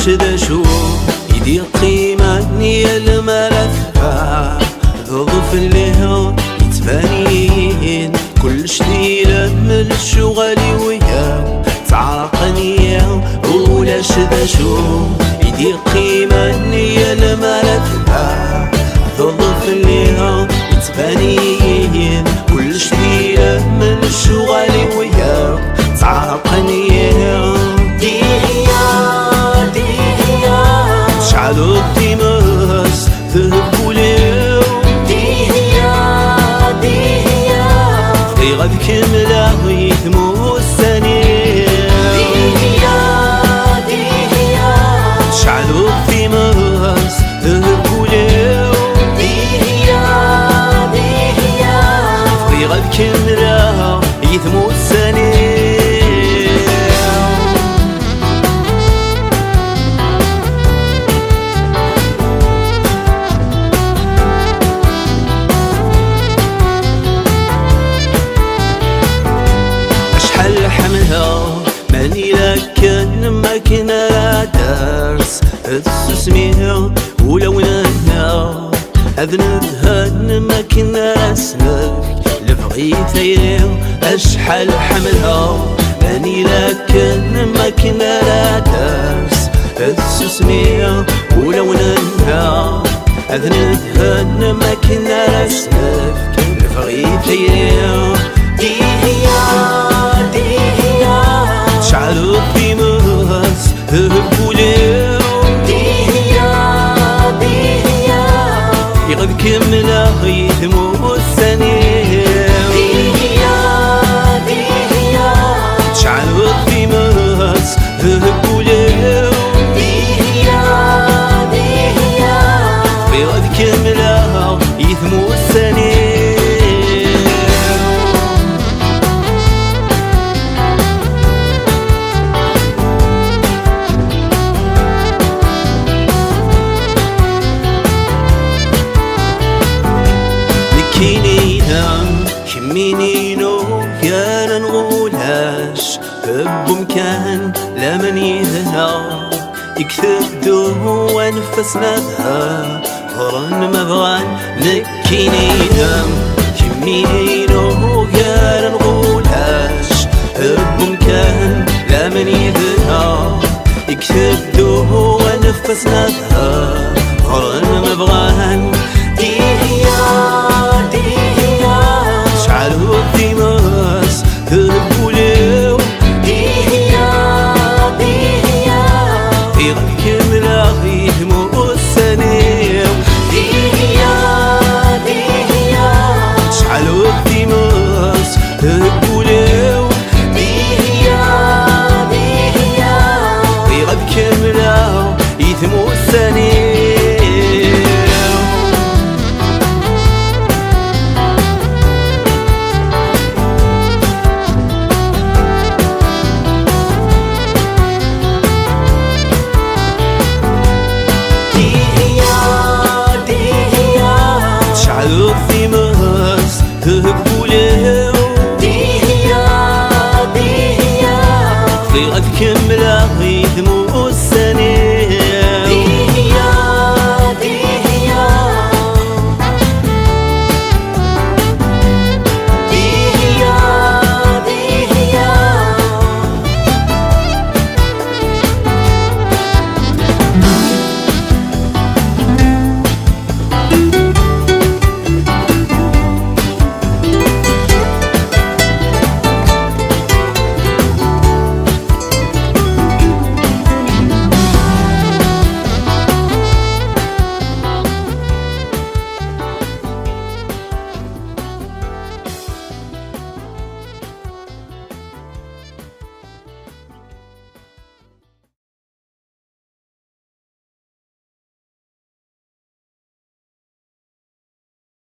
شذا شو يدي قيماني الملفة ظروف اللي هو يتبانين كل شديلة من الشغل وياه تعرقني ولا شذا شو يدي قيماني الملفة ظروف اللي هو يتبانين كل شديلة من الشغل وياه تعرقني شعلو التماس ذهب وليو ديهيا في غد كملة يثمو السنين ديهيا شعلو التماس ذهب وليو ديهيا في غد كملة يثمو السنين ماني لكن ما كنا درس السمير ولو نهنا أذنبها ما كنا اسمك لبغيتي أشحال حملها ماني لكن ما كنا درس السمير ولو نهنا أذنبها ما كنا اسمك لبغيتي شعلو الطماس ذهب وليو ديهيا يغد كملة يثمو السنين ديهيا شعلو الطماس ذهب وليو ديهيا يغد كملة يثمو السنين كمينينو يا نقولاش هب مكان لمن يهنا يكتب دو ونفسنا بها غران مبغان نكينينا كمينينو يا نقولاش هب مكان لمن يهنا يكتب دو ونفسنا بها غران مبغان شعلو التماس ذهب وليو ديهيا في غد كملة يثمو السنين ديهيا شعلو التماس ذهب وليو ديهيا في غد كملة يثمو السنين شعلو